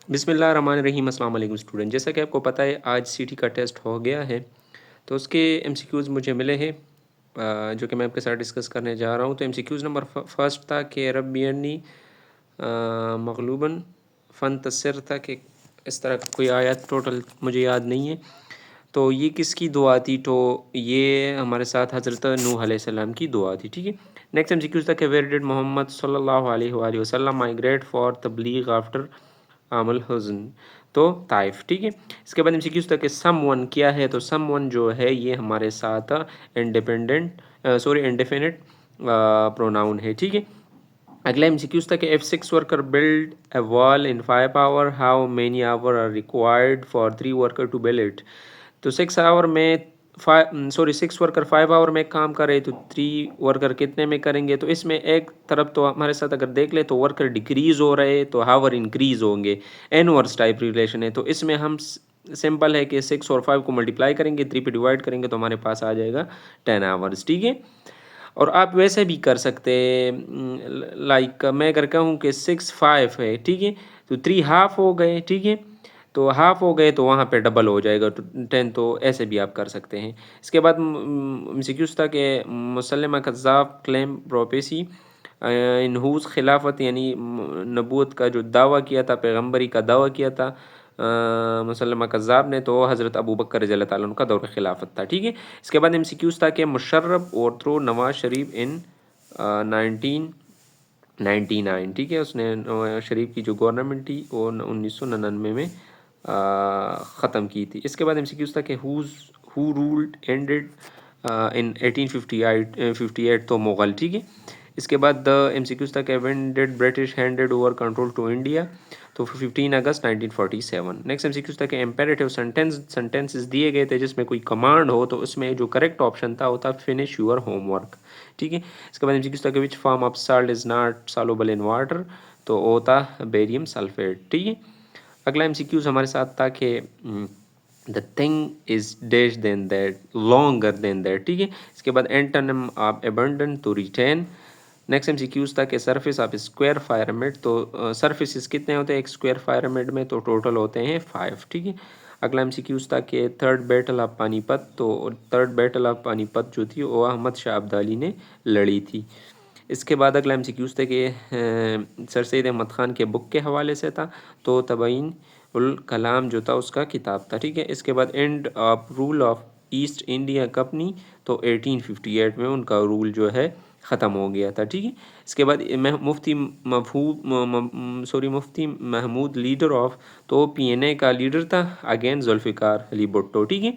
बिस्मिल्लाहिर्रहमानिर्रहीम। अस्सलाम वालेकुम स्टूडेंट। जैसा कि आपको पता है आज सीटी का टेस्ट हो गया है, तो उसके एमसीक्यूज़ मुझे मिले हैं जो कि मैं आपके साथ डिस्कस करने जा रहा हूँ। तो एमसीक्यूज़ नंबर फर्स्ट था कि रब्बियनी मगलूबन फ़न तसर था कि इस तरह का कोई आयत टोटल मुझे याद नहीं है। तो ये किसकी दुआ थी? तो ये हमारे साथ हज़रत नूह अलैहिस्सलाम की दुआ थी। ठीक है। नेक्स्ट एमसीक्यूज़ था कि वेयर डिड मोहम्मद सल्लल्लाहु अलैहि वसल्लम माइग्रेट फॉर तबलीग आफ्टर आमल हुज़न? तो ताइफ। ठीक है। इसके बाद एमसीक्यूज़ था कि सम वन क्या है? तो सम वन जो है ये हमारे साथ इंडेफिनिट प्रोनाउन है। ठीक है। अगला एमसीक्यूज़ था कि if 6 worker build a wall in 5 hour, how many hour are required for 3 worker to build it? तो 6 वर्कर 5 आवर में काम करे तो 3 वर्कर कितने में करेंगे? तो इसमें एक तरफ तो हमारे साथ अगर देख ले तो वर्कर डिक्रीज हो रहे तो हावर इंक्रीज होंगे, एनवर्स टाइप रिलेशन है। तो इसमें हम सिंपल है कि 6 और 5 को मल्टीप्लाई करेंगे, 3 पे डिवाइड करेंगे तो हमारे पास आ जाएगा 10 आवर्स। ठीक है। और आप वैसे भी कर सकते हैं, लाइक मैं अगर कहूँ कि 6 5 है, ठीक है, तो 3 हाफ हो गए। ठीक है। तो हाफ हो गए तो वहाँ पे डबल हो जाएगा तो 10। तो ऐसे भी आप कर सकते हैं। इसके बाद एमसीक्यूज़ था कि मुसल्लमा कज़्ज़ाब क्लेम प्रोपेसी इन हुज़ खिलाफत, यानी नबूवत का जो दावा किया था, पैगम्बरी का दावा किया था मुसल्लमा कज़्ज़ाब ने, तो हज़रत अबू बकर रज़ियल्लाहु ताला अन्हु का दौर खिलाफत था। ठीक है। इसके बाद एमसीक्यूज़ था कि मुशर्रफ और थ्रो नवाज शरीफ इन 1999। ठीक है। उसने नवाज शरीफ की जो गवर्नमेंट थी वो 1999 में ख़त्म की थी। इसके बाद एमसीक्यूज़ था कि हु रूल्ड एंडेड इन 1858 तो मुग़ल। ठीक है। इसके बाद द एमसीक्यूज़ था कि when did British handed over control to India? तो 15 अगस्त 1947। नेक्स्ट एमसीक्यूज़ था कि इम्पेरेटिव सेंटेंसेस दिए गए थे जिसमें कोई कमांड हो, तो उसमें जो करेक्ट ऑप्शन था वो था फिनिश योर होमवर्क। ठीक है। इसके बाद एमसीक्यूज़ था कि which form of salt is not soluble in water? तो वो था बेरियम सल्फेट। ठीक है। अगला एमसीक्यूज़ हमारे साथ था कि the thing is dash then that, longer then that. ठीक है। इसके बाद एंटोनिम ऑफ एबंडेंट तो रिटेन। नेक्स्ट एमसीक्यूज़ था कि सरफेस ऑफ स्क्वायर पिरामिड, तो सरफेसेस कितने होते हैं एक स्क्वायर पिरामिड में? तो टोटल होते हैं 5। ठीक है। अगला एमसीक्यूज़ था कि थर्ड बैटल ऑफ पानीपत, तो थर्ड बैटल ऑफ पानीपत जो थी वो अहमद शाह अब्दाली ने लड़ी थी। इसके बाद अगला एमसीक्यूज़ था कि सर सैयद अहमद ख़ान के बुक के हवाले से था, तो तबयीन उल कलाम जो था उसका किताब था। ठीक है। इसके बाद end of rule of east India company, तो 1858 में उनका रूल जो है ख़त्म हो गया था। ठीक है। इसके बाद मुफ्ती महमूद लीडर ऑफ, तो पीएनए का लीडर था अगेन जुल्फ़िकार अली भुट्टो। ठीक है।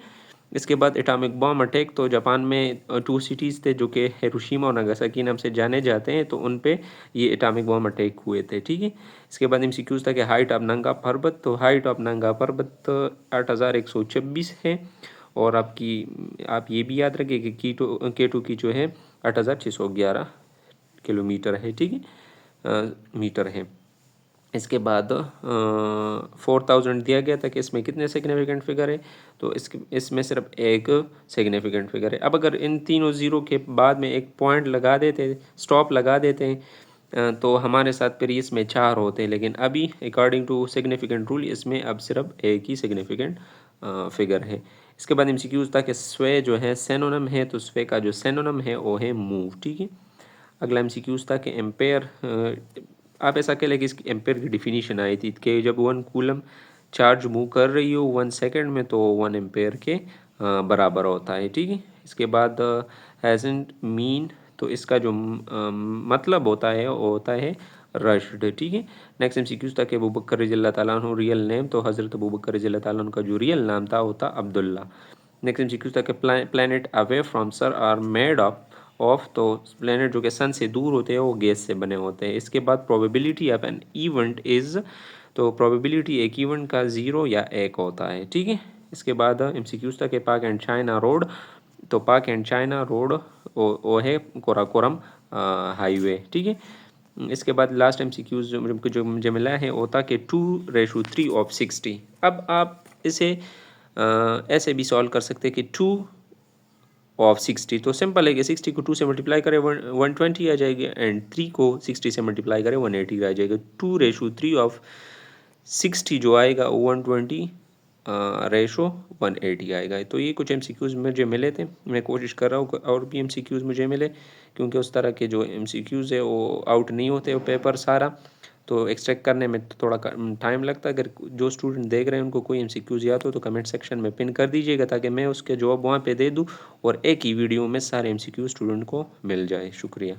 इसके बाद एटॉमिक बॉम्ब अटैक, तो जापान में 2 सिटीज़ थे जो कि हिरोशिमा और नागासाकी नाम से जाने जाते हैं, तो उन पे ये एटॉमिक बॉम्ब अटैक हुए थे। ठीक है। इसके बाद एमसीक्यूज़ था कि हाइट ऑफ नंगा पर्वत, तो हाइट ऑफ नंगा पर्वत 8126 है। और आप ये भी याद रखें कि K2 की जो है 8611 किलोमीटर है। ठीक है, मीटर है। इसके बाद 4000 दिया गया था कि इसमें कितने सिग्निफिकेंट फिगर है? तो इसमें सिर्फ एक सिग्निफिकेंट फिगर है। अब अगर इन तीनों ज़ीरो के बाद में एक पॉइंट लगा देते, स्टॉप लगा देते हैं, तो हमारे साथ फिर इसमें 4 होते हैं, लेकिन अभी अकॉर्डिंग टू सिग्निफिकेंट रूल इसमें अब सिर्फ एक ही सिग्निफिकेंट फिगर है। इसके बाद एमसीक्यूज़ था कि स्वे जो है सेनोनम है, तो स्वे का जो सेनोनम है वो है मूव। ठीक है। अगला एमसीक्यूज़ था कि एम्पेयर, आप ऐसा कह लें कि इसकी एम्पेयर की डिफिनीशन आई थी कि जब 1 कूलम चार्ज मूव कर रही हो 1 सेकंड में, तो 1 एम्पेयर के बराबर होता है। ठीक है। इसके बाद हैज़न्ट मीन, तो इसका जो मतलब होता है वो होता है रश्ड। ठीक है। नेक्स्ट एमसीक्यूज़ था कि अबू बकर रज़ियल्लाहु ताला अन्हु रियल नेम, तो हज़रत अबू बकर रज़ियल्लाहु ताला अन्हु का जो रियल नाम था वो था अब्दुल्ला। नेक्स्ट एमसीक्यूज़ था कि planet away from sir are made of, तो प्लैनेट जो कि सन से दूर होते हैं वो गैस से बने होते हैं। इसके बाद probability of an event is, तो प्रोबेबिलिटी एक इवेंट का 0 या 1 होता है। ठीक है। इसके बाद एमसीक्यूज़ था कि पाक एंड चाइना रोड, तो पाक एंड चाइना रोड वो है कोराकोरम हाईवे। ठीक है। इसके बाद लास्ट एमसीक्यूज़ जो मुझे मिला है वो था कि 2:3/60। अब आप इसे ऐसे भी सॉल्व कर सकते हैं कि 2/60, तो सिंपल है कि 60 को 2 से मल्टीप्लाई करें 120 आ जाएगी, एंड 3 को 60 से मल्टीप्लाई करें 180 आ जाएगा। 2:3 60 जो आएगा वो 120 रेशो 180 आएगा। तो ये कुछ MCQs मुझे मिले थे, मैं कोशिश कर रहा हूँ और भी MCQs मुझे मिले, क्योंकि उस तरह के जो MCQs है वो आउट नहीं होते वो पेपर सारा, तो एक्सट्रैक्ट करने में तो थोड़ा टाइम लगता है। अगर जो स्टूडेंट देख रहे हैं उनको कोई MCQs याद हो तो कमेंट सेक्शन में पिन कर दीजिएगा, ताकि मैं उसके जवाब वहाँ पे दे दूँ और एक ही वीडियो में सारे MCQ स्टूडेंट को मिल जाए। शुक्रिया।